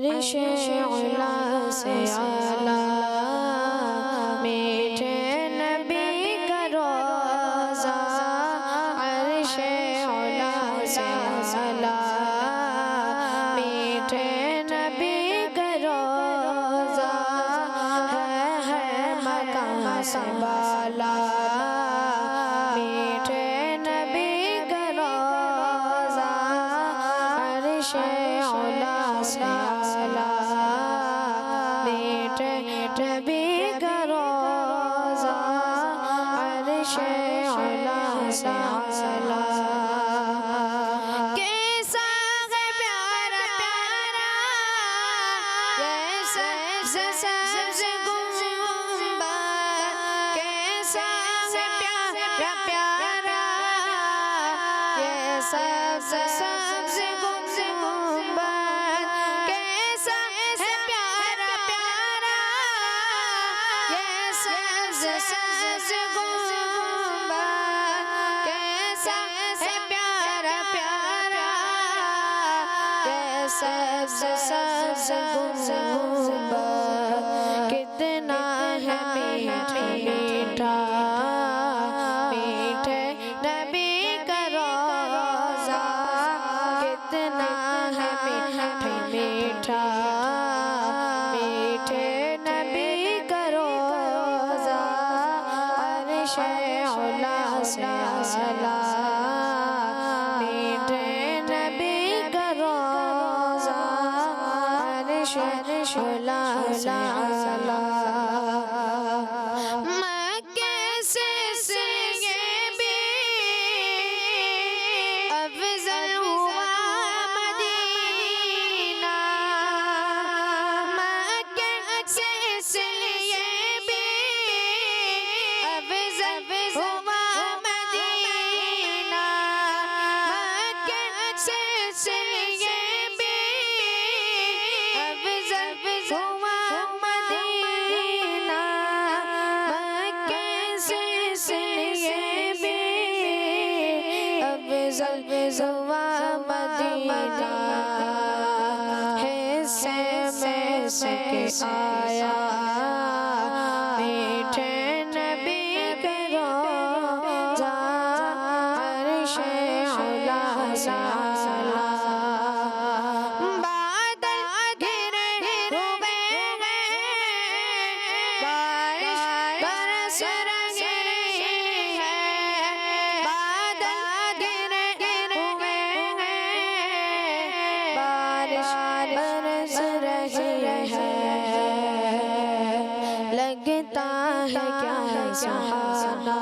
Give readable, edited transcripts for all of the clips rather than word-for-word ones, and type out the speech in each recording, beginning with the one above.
عرش اعلیٰ سے اعلیٰ میٹھے نبی کا روضہ عرش اعلیٰ سے اعلیٰ میٹھے نبی کا روضہ ہے مقام سے بالا میٹھے نبی کا روضہ عرش اعلیٰ سے اعلیٰ میٹھے نبی کا روضہ عرش اعلیٰ سے اعلیٰ کیسا ہے پیارا پیارا کیسا سبز گنبد کیسا ہے پیارا پیارا کیسا سبز گنبد کیسا ہے پیارا پیارا کیسا سبز گنبد کیسا ہے پیارا پیارا کیسا سبز گنبد کتنا ہے میٹھا میٹھا میٹھے نبی کا روضہ کتنا ہے میٹھا میٹھا میٹھے نبی کا روضہ عرش اعلیٰ سے اعلیٰ میٹھے نبی کا روضہ عرش اعلیٰ سے اعلیٰ مکے سے یہ بھی افضل ہوا مدینہ مکے سے یہ بھی افضل ہوا مدینہ مکے سے یہ بھی افضل ہوا مدینہ مکے سے یہ بھی افضل ہوا مدینہ حصے میں سے آیا میٹھے نبی کا روضہ عرش اعلیٰ سے اعلیٰ بادل گرے ہوئے بارش برس رہی ہے بادل گرے ہوئے بارش برس رہی ہے لگتا ہے کیا سہانا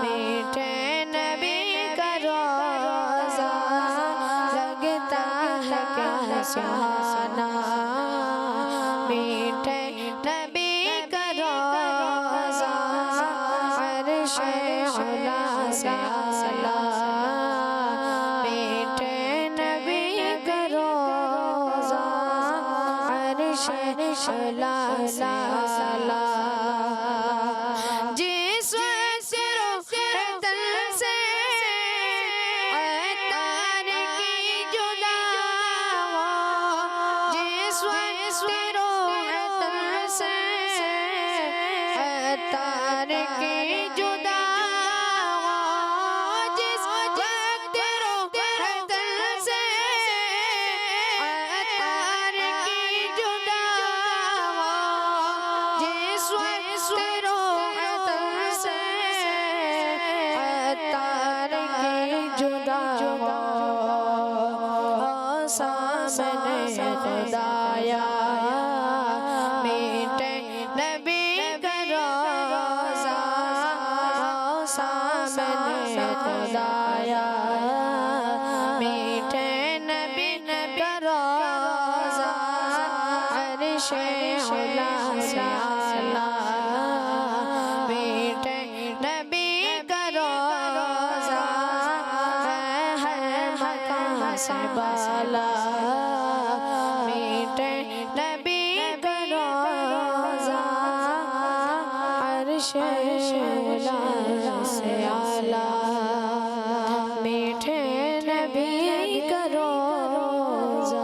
میٹھے نبی کا روضہ لگتا ہے کیا سہانا میٹھے نبی کا روضہ عرش اعلیٰ سے اعلیٰ میٹھے نبی کا روضہ عرش اعلیٰ سے اعلیٰ جس وقت روحتن سے اتار کی جدا ہو جس وقت روحتن سے اتار کی جدا ہو جس وقت روحتن سے اتار کی جدا ہو جس وقت روحتن سے اتار کی جدا ہو سامنے خدایا میٹھے نبی کا روضہ سامنے خدایا میٹھے نبی کا روضہ عرش اعلیٰ سے اعلیٰ میٹھے نبی کا روضہ ہے مقام سے بالا میٹھے نبی کا روضہ عرش اعلیٰ سے اعلیٰ میٹھے نبی کا روضہ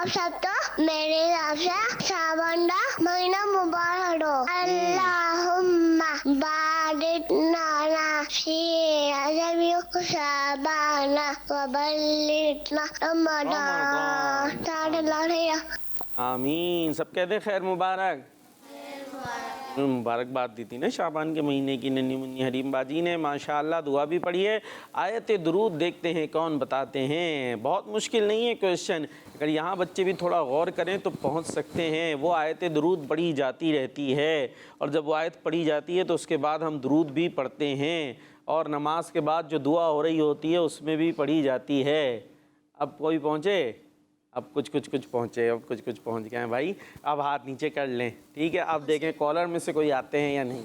آپ سب تو میرے حساب سے شعبان کا مہینہ مبارک ہو. اللہم بارک لنا فی رجب شعبان وبلغنا رمضان. آمین. سب کہتے ہیں خیر مبارک. مبارکباد دی تھی نا شعبان کے مہینے کی ننھی منی حریم باجی نے. ماشاءاللہ دعا بھی پڑھی ہے. آیت درود دیکھتے ہیں کون بتاتے ہیں. بہت مشکل نہیں ہے کویشچن. اگر یہاں بچے بھی تھوڑا غور کریں تو پہنچ سکتے ہیں. وہ آیت درود پڑھی جاتی رہتی ہے اور جب وہ آیت پڑھی جاتی ہے تو اس کے بعد ہم درود بھی پڑھتے ہیں اور نماز کے بعد جو دعا ہو رہی ہوتی ہے اس میں بھی پڑھی جاتی ہے. اب کوئی پہنچے؟ اب کچھ پہنچے. اب کچھ پہنچ گئے ہیں بھائی. اب ہاتھ نیچے کر لیں. ٹھیک ہے. اب دیکھیں کالر میں سے کوئی آتے ہیں یا نہیں.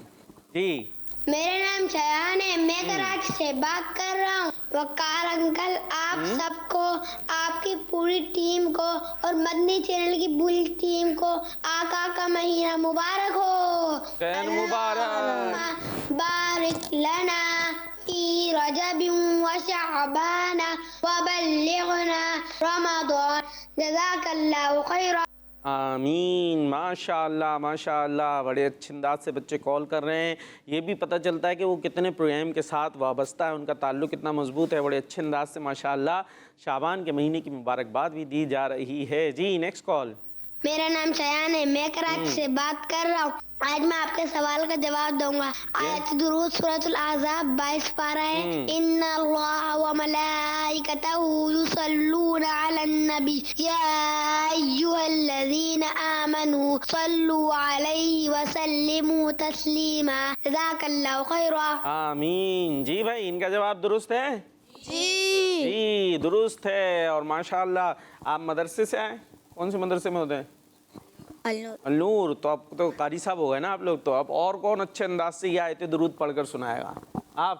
جی میرا نام شایان ہے. میں کراچی سے بات کر رہا ہوں. وقار انکل آپ سب کو, آپ کی پوری ٹیم کو اور مدنی چینل کی پوری ٹیم کو آقا کا مہینہ مبارک ہو. خیر مبارک. بارک لنا فی رجب و شعبان وبلغنا رمضان. جزاک اللہ خیرا. آمین. ماشاءاللہ ماشاءاللہ. بڑے اچھے انداز سے بچے کال کر رہے ہیں. یہ بھی پتہ چلتا ہے کہ وہ کتنے پروگرام کے ساتھ وابستہ ہے, ان کا تعلق کتنا مضبوط ہے. بڑے اچھے انداز سے ماشاءاللہ شعبان کے مہینے کی مبارکباد بھی دی جا رہی ہے. جی نیکسٹ کال. میرا نام شایان ہے. میں کراچی سے بات کر رہا ہوں. آج میں آپ کے سوال کا جواب دوں گا. آیت درود سورۃ الاحزاب 22 پارہ ہے. ان اللہ و ملائکتہ یصلون علی النبی یا ایھا الذین آمنوا صلوا علیہ وسلموا تسلیما. جزاک اللہ خیرا. آمین. جی بھائی ان کا جواب درست ہے؟ جی درست ہے. اور ماشاءاللہ آپ مدرسے سے آئے؟ کون سے مدرسے میں ہوتے ہیں؟ النور. تو اب تو قاری صاحب ہو گئے نا آپ لوگ. تو اب اور کون اچھے انداز سے یہ آیت درود پڑھ کر سنائے گا؟ آپ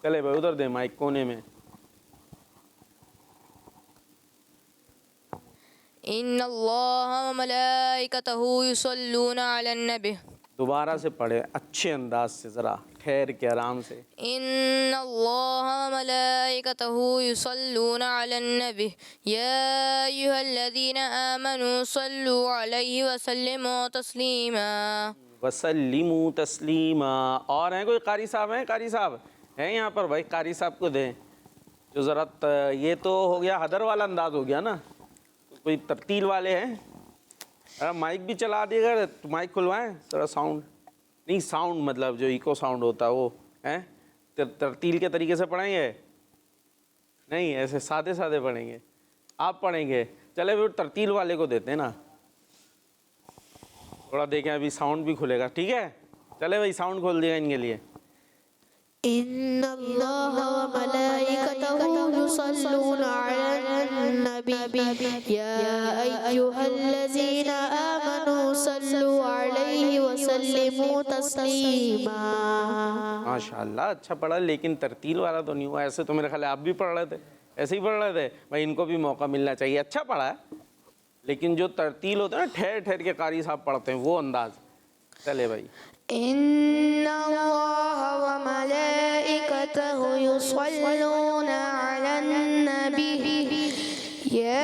چلے بھائی ادھر دیں مائک کونے میں. ان اللہ و ملائکتہ یصلون علی النبی. دوبارہ سے پڑھے اچھے انداز سے, ذرا ٹھہر کے آرام سے. ان اللہ و ملائکتہ یصلون علی النبی یا ایھا الذین آمنوا صلوا علیہ وسلموا تسلیما. وسلموا تسلیما. اور ہیں کوئی قاری صاحب؟ ہیں قاری صاحب ہیں یہاں پر؟ بھائی قاری صاحب کو دیں جو ذرا. یہ تو ہو گیا حدر والا انداز ہو گیا نا. کوئی ترتیل والے ہیں؟ مائک بھی چلا دیے گا. مائک کھلوائیں ذرا. ساؤنڈ نہیں, ساؤنڈ مطلب جو ایکو ساؤنڈ ہوتا ہے وہ ہے. ترتیل کے طریقے سے پڑھیں گے؟ نہیں, ایسے سادے سادے پڑھیں گے. آپ پڑھیں گے؟ چلے وہ ترتیل والے کو دیتے ہیں نا. تھوڑا دیکھیں ابھی ساؤنڈ بھی کھلے گا. ٹھیک ہے چلے بھائی ساؤنڈ کھول دیا ان کے لیے. ان اللہ و ملائکتہ یصلون علی النبی یا ایھا الذین آمنوا صلوا علیہ وسلموا تسلیما. ماشاءاللہ اچھا پڑھا, لیکن ترتیل والا تو نہیں ہوا. ایسے تو میرے خیال ہے آپ بھی پڑھ رہے تھے, ایسے ہی پڑھ رہے تھے. بھائی ان کو بھی موقع ملنا چاہیے. اچھا پڑھا ہے, لیکن جو ترتیل ہوتا ہے نا ٹھہر ٹھہر کے قاری صاحب پڑھتے ہیں وہ انداز. چلے بھائی. ان اللہ و ملائکتہ یصلون علی النبی یا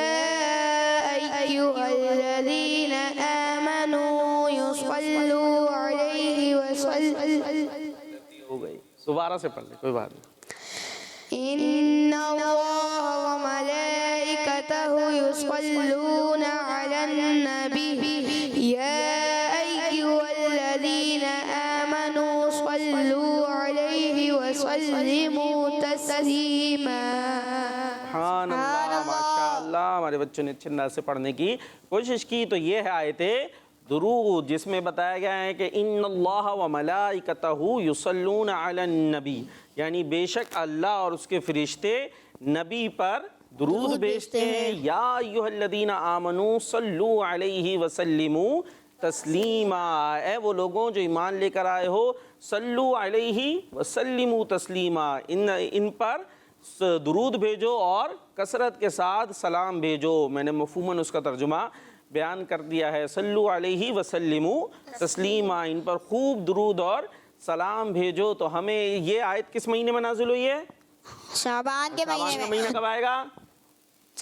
ایھا الذین آمنوا صلوا علیہ وسلم. ہو گئی, دوبارہ سے پڑھ لیں کوئی بات نہیں. ان اللہ و ملائکتہ یصلون علی النبی یا ایھا الذین آمنوا صلوا علیہ وسلموا تسلیما. سبحان اللہ. ماشاءاللہ ہمارے بچوں نے اچھے انداز سے پڑھنے کی کوشش کی. تو یہ ہے آیت درود جس میں بتایا گیا ہے کہ ان اللہ و ملائکتہ یصلون علی النبی, یعنی بے شک اللہ اور اس کے فرشتے نبی پر درود بھیجتے ہیں. یا ایھا الذین آمنوا صلوا علیہ وسلموا تسلیما. اے وہ لوگوں جو ایمان لے کر آئے ہو, صلو علیہ وسلموا تسلیما, ان پر درود بھیجو اور کثرت کے ساتھ سلام بھیجو. میں نے مفہوماً اس کا ترجمہ بیان کر دیا ہے. صلو علیہ وسلموا تسلیما, ان پر خوب درود اور سلام بھیجو. تو ہمیں یہ آیت کس مہینے میں نازل ہوئی ہے؟ شعبان کے شعبان کا مہینہ کب آئے گا؟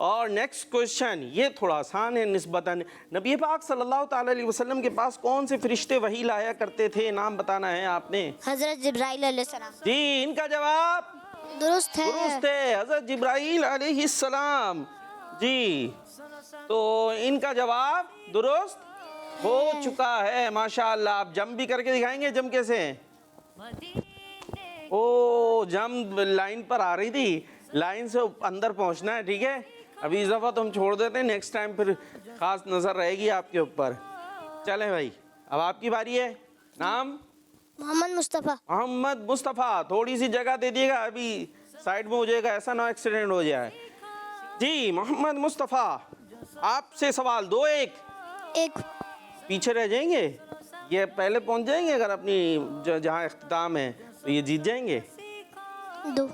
اور نیکسٹ کوشچن یہ تھوڑا آسان ہے نسبتاً. نبی پاک صلی اللہ تعالیٰ علیہ وسلم کے پاس کون سے فرشتے وحی لایا کرتے تھے؟ نام بتانا ہے آپ نے. حضرت جبرائیل علیہ السلام. جی ان کا جواب درست ہے. درست ہے، حضرت جبرائیل علیہ السلام. جی تو ان کا جواب درست ہو چکا ہے ماشاءاللہ. آپ جمپ بھی کر کے دکھائیں گے؟ جمپ کیسے؟ او جمپ لائن پر آ رہی تھی، لائن سے اندر پہنچنا ہے. ٹھیک ہے ابھی اس دفعہ تو ہم چھوڑ دیتے ہیں، نیکسٹ ٹائم پھر خاص نظر رہے گی آپ کے اوپر. چلیں بھائی اب آپ کی باری ہے. نام؟ محمد مصطفیٰ. محمد مصطفیٰ. تھوڑی سی جگہ دے دیے گا، ابھی سائڈ میں ہو جائے گا، ایسا نہ ایکسیڈنٹ ہو جائے. جی محمد مصطفیٰ آپ سے سوال دو. ایک پیچھے رہ جائیں گے، یہ پہلے پہنچ جائیں گے اگر اپنی جہاں اختتام ہے تو یہ جیت جائیں گے. دو.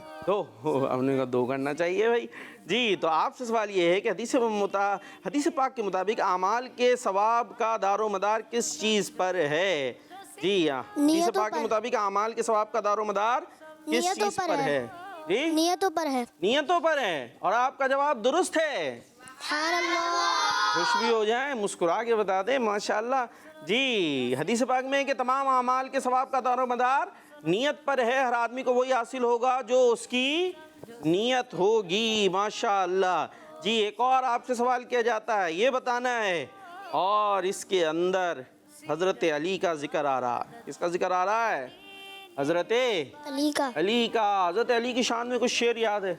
ہم نے کہا دو کرنا چاہیے بھائی. جی تو آپ سے سوال یہ ہے کہ حدیث پاک کے مطابق اعمال کے ثواب کا دار و مدار کس چیز پر ہے؟ جی حدیث پاک کے مطابق اعمال کے ثواب کا دار و مدار کس چیز پر ہے؟ جی نیتوں پر ہے. نیتوں پر ہے. اور آپ کا جواب درست ہے. خوش بھی ہو جائیں، مسکرا کے بتا دیں ماشاءاللہ. جی حدیث پاک میں ہے کہ تمام اعمال کے ثواب کا دار و مدار نیت پر ہے. ہر آدمی کو وہی حاصل ہوگا جو اس کی نیت ہوگی ماشاءاللہ. جی ایک اور آپ سے سوال کیا جاتا ہے، یہ بتانا ہے، اور اس کے اندر حضرت علی کا ذکر آ رہا ہے. کس کا ذکر آ رہا ہے؟ حضرت علی کا. علی کا. حضرت علی کی شان میں کچھ شعر یاد ہے؟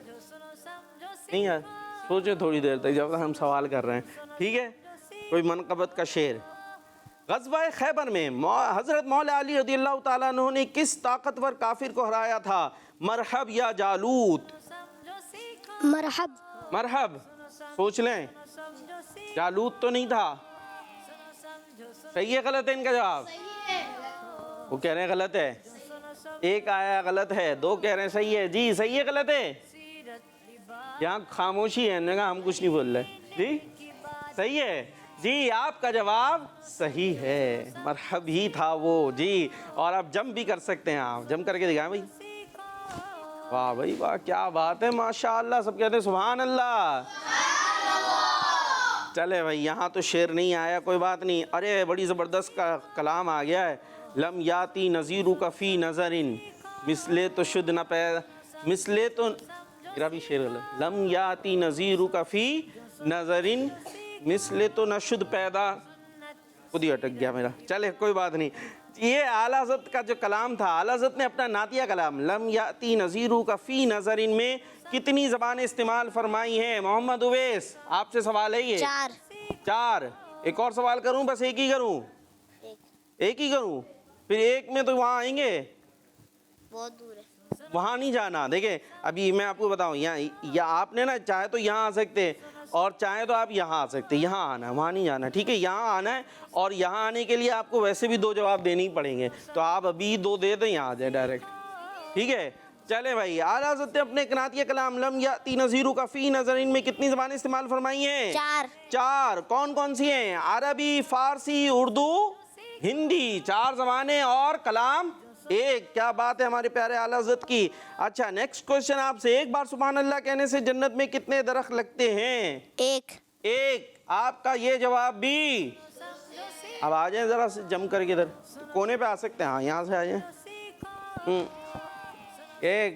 نہیں یاد؟ سوچے تھوڑی دیر تک جب تک ہم سوال کر رہے ہیں. ٹھیک ہے کوئی منقبت کا شعر. غزوہ خیبر میں حضرت مولا علی رضی اللہ تعالیٰ عنہ نے کس طاقتور کافر کو ہرایا تھا؟ مرحب یا جالوت؟ مرحب. مرحب. سوچ لیں. جالوت تو نہیں تھا. صحیح ہے غلط ہے ان کا جواب؟ وہ کہہ رہے ہیں غلط ہے. ایک آیا غلط ہے، دو کہہ رہے ہیں صحیح ہے. جی صحیح ہے غلط ہے؟ یہاں خاموشی ہے، کہا ہم کچھ نہیں بول رہے. جی صحیح ہے. جی آپ کا جواب صحیح ہے، مرحب ہی تھا وہ. جی اور آپ جمپ بھی کر سکتے ہیں، آپ جمپ کر کے دکھائیں بھائی. واہ بھائی واہ کیا بات ہے ماشاءاللہ. سب کہتے ہیں سبحان اللہ. چلے بھائی یہاں تو شعر نہیں آیا، کوئی بات نہیں. ارے بڑی زبردست کا کلام آ گیا ہے. لم یاتی نظیرو کا فی نظرن مثلے تو شد نہ پیدا مثلے تو میرا بھی شعر غلط. لم یاتی نظیرو کا فی نظرن مثلے تو نہ شد پیدا. خود ہی اٹک گیا میرا. چلے کوئی بات نہیں. یہ اعلیٰ حضرت کا جو کلام تھا، اعلیٰ حضرت نے اپنا نعتیہ کلام لم یاتی نظیرو کا فی نظرن میں کتنی زبانیں استعمال فرمائی ہیں؟ محمد اویس آپ سے سوال ہے یہ. 4. ایک اور سوال کروں؟ بس ایک ہی کروں؟ ایک ہی کروں؟ پھر ایک میں تو وہاں آئیں گے، بہت دور ہے. وہاں نہیں جانا. دیکھیں ابھی میں آپ کو بتاؤں، یا آپ نے نا چاہے تو یہاں آ سکتے اور چاہے تو آپ یہاں آ سکتے. یہاں آنا ہے، وہاں نہیں جانا. ٹھیک ہے یہاں آنا ہے، اور یہاں آنے کے لیے آپ کو ویسے بھی 2 جواب دینے ہی پڑیں گے، تو آپ ابھی 2 دے دیں، یہاں آ جائیں ڈائریکٹ. ٹھیک ہے چلے بھائی. اعلیٰ حضرت نے اپنے نعتیہ کلام لم یاتی نظیرو کا فی نظرن میں کتنی زبانیں استعمال فرمائی ہیں؟ 4. کون کون سی ہیں؟ عربی، فارسی، اردو، ہندی. 4 زبانیں اور کلام ایک. کیا بات ہے ہمارے پیارے اعلیٰ حضرت کی. اچھا نیکسٹ کوشچن آپ سے. ایک بار سبحان اللہ کہنے سے جنت میں کتنے درخت لگتے ہیں؟ 1. آپ کا یہ جواب بھی. اب آ جائیں ذرا جم کر کے ادھر کونے پہ آ سکتے ہیں. ہاں یہاں سے آ جائیں.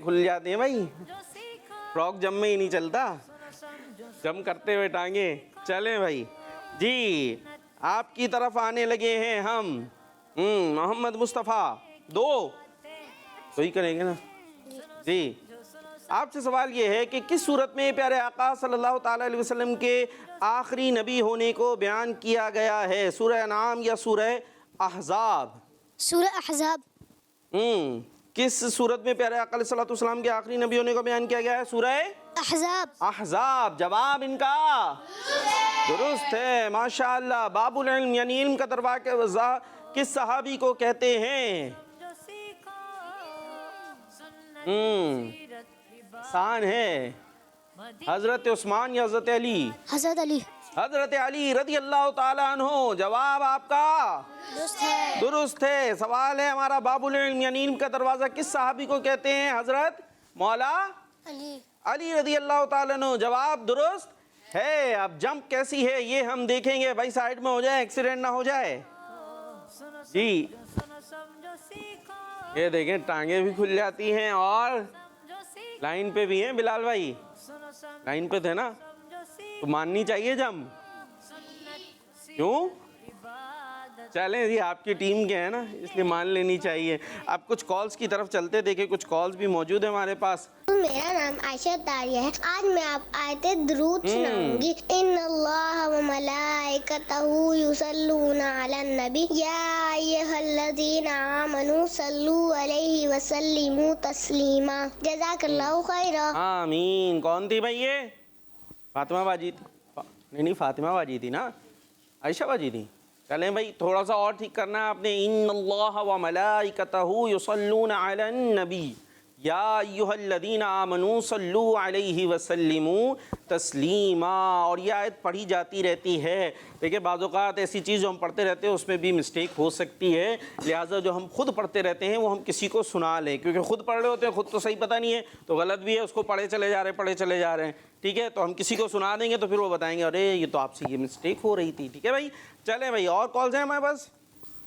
کھل جاتے ہیں بھائی، فراک جم میں ہی نہیں چلتا، جم کرتے ہوئے ٹانگیں. چلیں بھائی. جی آپ کی طرف آنے لگے ہیں ہم. محمد مصطفیٰ 2 تو ہی کریں گے نا. جی آپ سے سوال یہ ہے کہ کس صورت میں پیارے آقا صلی اللہ تعالیٰ علیہ وسلم کے آخری نبی ہونے کو بیان کیا گیا ہے؟ سورہ انعام یا سورہ احزاب؟ سورہ احزاب. کس صورت میں پیارے آقا علیہ السلام کے آخری نبی ہونے کو بیان کیا گیا ہے؟ سورہ احزاب. احزاب. جواب ان کا درست ہے ماشاءاللہ. باب العلم یعنی علم کا دروازہ کس صحابی کو کہتے ہیں؟ آسان ہے. حضرت عثمان یا حضرت علی؟ حضرت علی. حضرت علی رضی اللہ تعالیٰ عنہ. جواب آپ کا درست ہے. سوال ہے ہمارا باب العلم یعنی علم کا دروازہ کس صحابی کو کہتے ہیں؟ حضرت مولا علی رضی اللہ تعالیٰ عنہ. جواب درست ہے. اب جمپ کیسی ہے یہ ہم دیکھیں گے. بھائی سائڈ میں ہو جائے, ایکسیڈنٹ نہ ہو جائے. جی یہ دیکھیں ٹانگیں بھی کھل جاتی ہیں اور لائن پہ بھی ہیں. بلال بھائی لائن پہ تھے نا, تو ماننی چاہیے جمپ. کیوں؟ چلیں جی آپ کی ٹیم کے ہیں نا, اس لیے مان لینی چاہیے. اب کچھ کالز کی طرف چلتے, دیکھیں کچھ کالز بھی موجود ہیں ہمارے پاس. میرا نام عائشہ تاریہ ہے. آج میں آپ آیت درود سناؤں گی. ان اللہ و ملائکتہ یصلون علی النبی یا ایھا الذین آمنوا صلوا علیہ وسلموا تسلیما. جزاک اللہ خیرا. آمین. کون تھی بھائی یہ؟ فاطمہ باجی تھی. نہیں فاطمہ باجی تھی نا, عائشہ باجی تھی. چلیں بھائی تھوڑا سا اور ٹھیک کرنا ہے آپ نے. ان اللہ و ملائکتہ یصلون علی النبی یا ایھا الذین آمنوا صلوا علیہ وسلموا تسلیما. اور یہ آیت پڑھی جاتی رہتی ہے. دیکھیں بعض اوقات ایسی چیز جو ہم پڑھتے رہتے ہیں اس میں بھی مسٹیک ہو سکتی ہے, لہٰذا جو ہم خود پڑھتے رہتے ہیں وہ ہم کسی کو سنا لیں, کیونکہ خود پڑھ رہے ہوتے ہیں, خود تو صحیح پتہ نہیں ہے تو غلط بھی ہے, اس کو پڑھے چلے جا رہے ہیں. ٹھیک ہے, تو ہم کسی کو سنا دیں گے تو پھر وہ بتائیں گے ارے یہ تو آپ سے یہ مسٹیک ہو رہی تھی. ٹھیک ہے بھائی, چلیں بھائی اور کالز ہیں ہمارے پاس.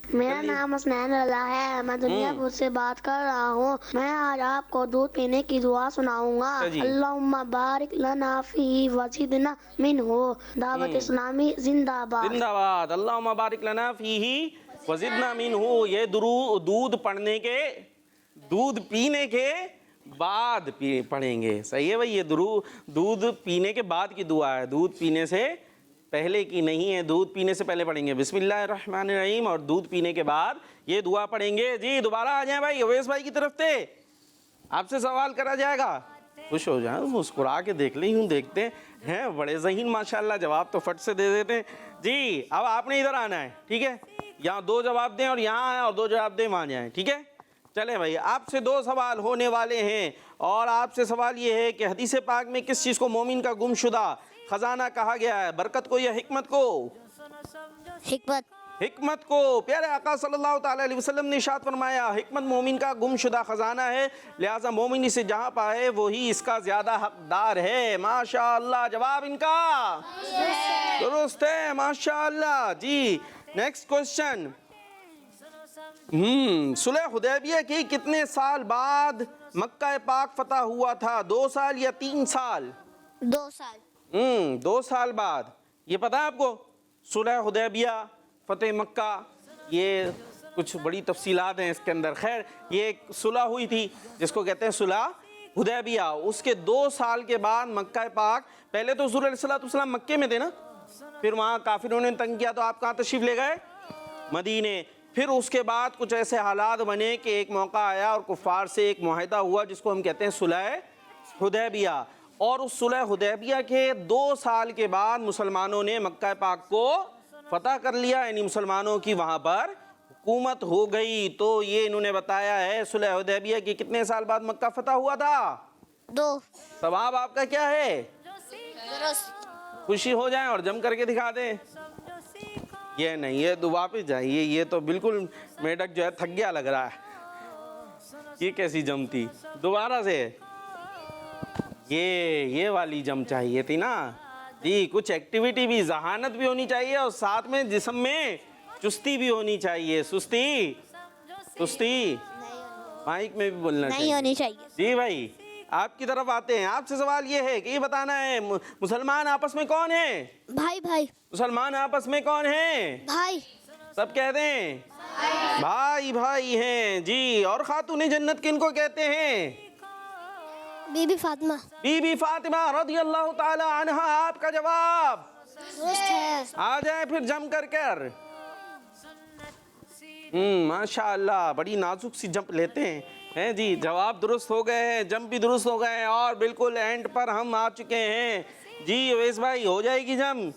میرا نام حسنین اللہ ہے. میں دنیا بھر سے بات کر رہا ہوں. میں آج آپ کو دودھ پینے کی دعا سناؤں گا. اللہم بارک لنا فیہ وزدنا منہ. دعوت اسلامی زندہ باد. زندہ باد. اللہم بارک لنا فیہ وزدنا منہ. یہ دودھ پڑھنے کے, دودھ پینے کے بعد پڑھیں گے. صحیح ہے بھائی, یہ دودھ پینے کے بعد کی دعا ہے, دودھ پینے سے پہلے کی نہیں ہے. دودھ پینے سے پہلے پڑھیں گے بسم اللہ الرحمن الرحیم, اور دودھ پینے کے بعد یہ دعا پڑھیں گے. جی دوبارہ آ جائیں بھائی, اویس بھائی کی طرف سے آپ سے سوال کرا جائے گا. خوش ہو جائیں, مسکرا کے دیکھ لیں, یوں دیکھتے ہیں بڑے ذہین ماشاءاللہ, جواب تو فٹ سے دے دیتے ہیں. جی اب آپ نے ادھر آنا ہے. ٹھیک ہے, یہاں 2 جواب دیں اور یہاں آئیں, اور 2 جواب دیں وہاں جائیں. ٹھیک ہے, چلیں بھائی آپ سے 2 سوال ہونے والے ہیں. اور آپ سے سوال یہ ہے کہ حدیث پاک میں کس چیز کو مومن کا گمشدہ خزانہ کہا گیا ہے؟ برکت کو یا حکمت کو؟ حکمت کو. پیارے آقا صلی اللہ تعالی علیہ وسلم نے ارشاد فرمایا حکمت مومن کا گمشدہ خزانہ ہے, لہٰذا مومن اسے جہاں پائے وہی اس کا زیادہ حقدار ہے. ماشاءاللہ, جواب ان کا درست ہے ماشاءاللہ. جی نیکسٹ کوشچن. صلح حدیبیہ کی کتنے سال بعد مکہ پاک فتح ہوا تھا؟ 2 سال یا 3 سال؟ 2 سال. 2 سال بعد. یہ پتہ ہے آپ کو صلح حدیبیہ, فتح مکہ, یہ کچھ بڑی تفصیلات ہیں اس کے اندر. خیر یہ ایک صلح ہوئی تھی جس کو کہتے ہیں صلح حدیبیہ. اس کے 2 سال کے بعد مکہ پاک, پہلے تو حضور علیہ السلام مکے میں تھے نا, پھر وہاں کافروں نے تنگ کیا تو آپ کہاں تشریف لے گئے؟ مدینے. پھر اس کے بعد کچھ ایسے حالات بنے کہ ایک موقع آیا اور کفار سے ایک معاہدہ ہوا جس کو ہم کہتے ہیں صلح حدیبیہ. اور اس صلح حدیبیہ کے 2 سال کے بعد مسلمانوں نے مکہ پاک کو فتح کر لیا, یعنی مسلمانوں کی وہاں پر حکومت ہو گئی. تو یہ انہوں نے بتایا ہے صلح حدیبیہ کی کتنے سال بعد مکہ فتح ہوا تھا؟ 2. ثواب آپ کا کیا ہے؟ درست. خوشی ہو جائیں اور جم کر کے دکھا دیں. یہ نہیں, یہ واپس جائیے, یہ تو بالکل میڈک جو ہے تھک گیا لگ رہا ہے. یہ کیسی جم تھی؟ دوبارہ سے یہ والی جم چاہیے تھی نا. جی کچھ ایکٹیویٹی بھی, ذہانت بھی ہونی چاہیے اور ساتھ میں جسم میں چستی بھی ہونی چاہیے. سستی مائک میں بھی بولنا نہیں ہونی چاہیے. جی بھائی آپ کی طرف آتے ہیں. آپ سے سوال یہ ہے کہ یہ بتانا ہے مسلمان آپس میں کون ہیں؟ بھائی. مسلمان آپس میں کون ہیں؟ بھائی. سب کہتے ہیں بھائی ہیں. جی اور خاتون جنت کن کو کہتے ہیں؟ بی بی فاطمہ. بی بی فاطمہ رضی اللہ تعالی عنہا. آپ کا جواب درست ہے. آ جائے پھر جم کر. ماشاءاللہ بڑی نازک سی جمپ لیتے ہیں جی. جواب درست ہو گئے ہیں, جمپ بھی درست ہو گئے ہیں, اور بالکل اینڈ پر ہم آ چکے ہیں. جی اویس بھائی ہو جائے گی جم؟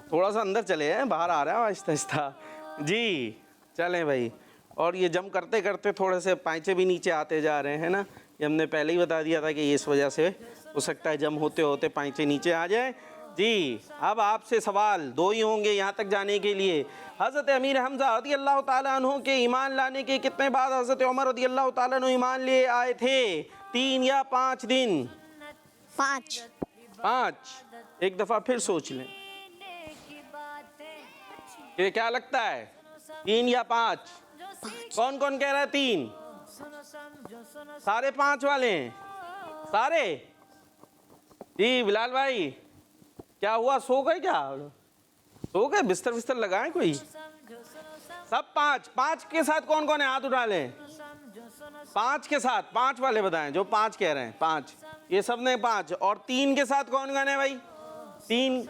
تھوڑا سا اندر چلے ہیں, باہر آ رہا ہے آہستہ آہستہ. جی چلیں بھائی. اور یہ جم کرتے کرتے تھوڑے سے پائچے بھی نیچے آتے جا رہے ہیں نا. یہ ہم نے پہلے ہی بتا دیا تھا کہ اس وجہ سے ہو سکتا ہے جم ہوتے ہوتے پائچے نیچے آ جائیں. جی اب آپ سے سوال 2 ہی ہوں گے یہاں تک جانے کے لیے. حضرت امیر حمزہ رضی اللہ تعالیٰ عنہ کے ایمان لانے کے کتنے بعد حضرت عمر رضی اللہ تعالیٰ عنہ ایمان لے آئے تھے؟ 3 یا 5 دن؟ 5. ایک دفعہ پھر سوچ لیں یہ کیا لگتا ہے 3 یا 5؟ کون کون کہہ رہا ہے 3؟ سارے 5 والے ہیں سارے؟ جی بلال بھائی کیا ہوا سو گئے کیا؟ سو گئے بستر لگائیں کوئی؟ سب 5 کے ساتھ کون کون ہے ہاتھ اٹھا لیں 5 کے ساتھ 5 والے بتائیں جو 5 کہہ رہے ہیں 5 یہ سب نے 5 اور 3 کے ساتھ کون کون ہے بھائی 3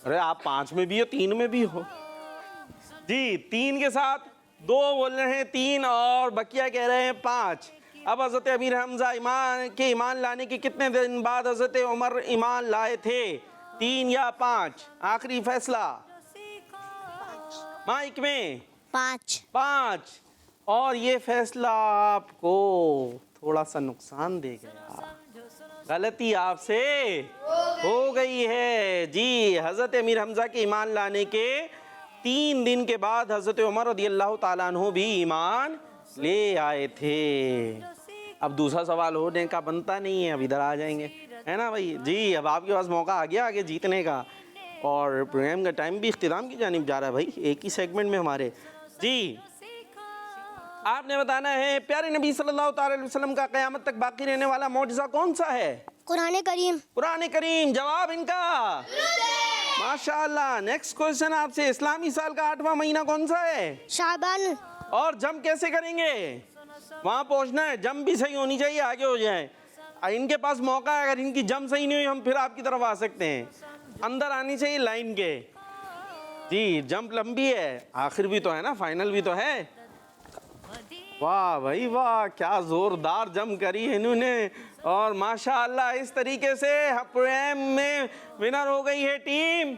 ارے آپ 5 میں بھی ہو 3 میں بھی ہو جی 3 کے ساتھ 2 بول رہے ہیں 3 اور بقیہ کہہ رہے ہیں 5 اب حضرت امیر حمزہ ایمان لانے کے کتنے دن بعد حضرت عمر ایمان لائے تھے 3 یا 5 آخری فیصلہ مائک میں 5 اور یہ فیصلہ آپ کو تھوڑا سا نقصان دے گیا غلطی آپ سے ہو گئی ہے جی حضرت امیر حمزہ کے ایمان لانے کے 3 دن کے بعد حضرت عمر رضی اللہ تعالیٰ عنہ بھی ایمان لے آئے تھے اب دوسرا سوال ہونے کا بنتا نہیں ہے اب ادھر آ جائیں گے ہے نا بھائی جی اب آپ کے پاس موقع آ گیا آگے جیتنے کا اور پروگرام کا ٹائم بھی اختتام کی جانب جا رہا ہے بھائی ایک ہی سیگمنٹ میں ہمارے جی آپ نے بتانا ہے پیارے نبی صلی اللہ تعالی علیہ وسلم کا قیامت تک باقی رہنے والا معجزہ کون سا ہے قرآن کریم قرآن کریم جواب ان کا ماشاءاللہ نیکسٹ کوئسچن آپ سے اسلامی سال کا 8واں مہینہ کون سا ہے شعبان اور جم کیسے کریں گے وہاں پہنچنا ہے جم بھی صحیح ہونی چاہیے آگے ہو جائیں ان کے پاس موقع ہے اگر ان کی جم صحیح نہیں ہوئی ہم پھر آپ کی طرف آ سکتے ہیں اندر آنی چاہیے لائن کے جی جمپ لمبی ہے آخر بھی تو ہے نا فائنل بھی تو ہے واہ بھائی واہ کیا زوردار جم کری ہے انہوں نے اور ماشاءاللہ اس طریقے سے پروگرام میں ونر ہو گئی ہے ٹیم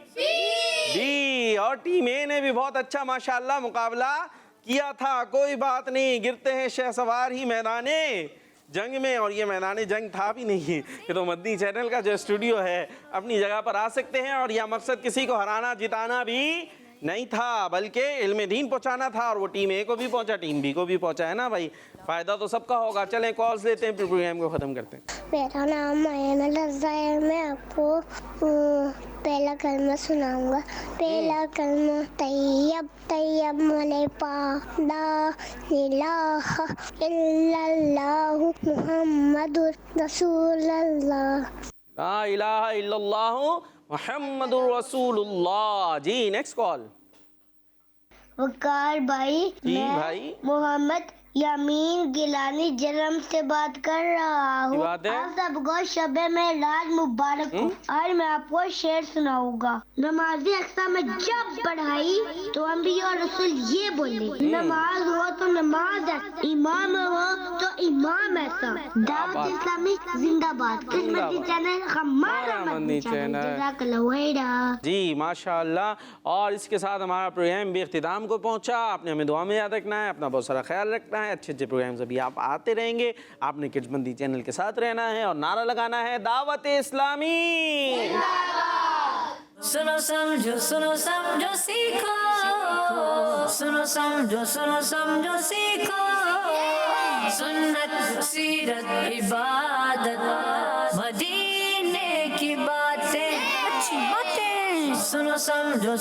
بی اور ٹیم اے نے بھی بہت اچھا ماشاءاللہ مقابلہ کیا تھا کوئی بات نہیں گرتے ہیں شہ سوار ہی میدان جنگ میں اور یہ میدان جنگ تھا بھی نہیں یہ تو مدنی چینل کا جو اسٹوڈیو ہے اپنی جگہ پر آ سکتے ہیں اور یہ مقصد کسی کو ہرانا جتانا بھی نہیں تھا بلکہ علم دین پہنچانا تھا اور وہ ٹیم اے کو بھی پہنچا ٹیم بی کو بھی پہنچا ہے نا بھائی فائدہ تو سب کا ہوگا چلیں کالز لیتے ہیں پھر پروگرام کو ختم کرتے ہیں میرا نام ایمن رضا ہے میں آپ کو پہلا کلمہ سناؤں گا پہلا کلمہ طیب طیب ملے پاک لا الہ الا اللہ محمد رسول اللہ لا الہ الا اللہ محمد رسول اللہ جی نیکسٹ کال وقار بھائی جی میں بھائی محمد یامین گیلانی جرم سے بات کر رہا ہوں بات ہے آپ سب کو شب معراج مبارک ہوں آج میں آپ کو شعر سناؤں گا نمازی اقصا میں جب پڑھائی تو انبیاء اور رسول یہ بولے نماز ہو تو نماز ایسا امام ہو تو امام ایسا دعوت اسلامی زندہ باد قسمتی چینل ہمارا مدنی چینل جزاک اللہ خیرا جی ماشاءاللہ اور اس کے ساتھ ہمارا پروگرام بھی اختتام کو پہنچا آپ نے ہمیں دعا میں یاد رکھنا ہے اپنا بہت سارا خیال رکھنا ہے اچھے اچھے پروگرامز ابھی آپ آتے رہیں گے آپ نے کڈز مندی چینل کے ساتھ رہنا ہے اور نعرہ لگانا ہے دعوت اسلامی سنو سمجھو سیکھو سنو سمجھو سیکھو سنت سیرت عبادت مدینے کی باتیں اچھی باتیں سنو سمجھو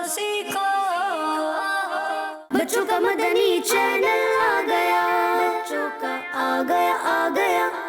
سیکھو بچوں کا مدنی چینل آ گیا بچوں کا آ گیا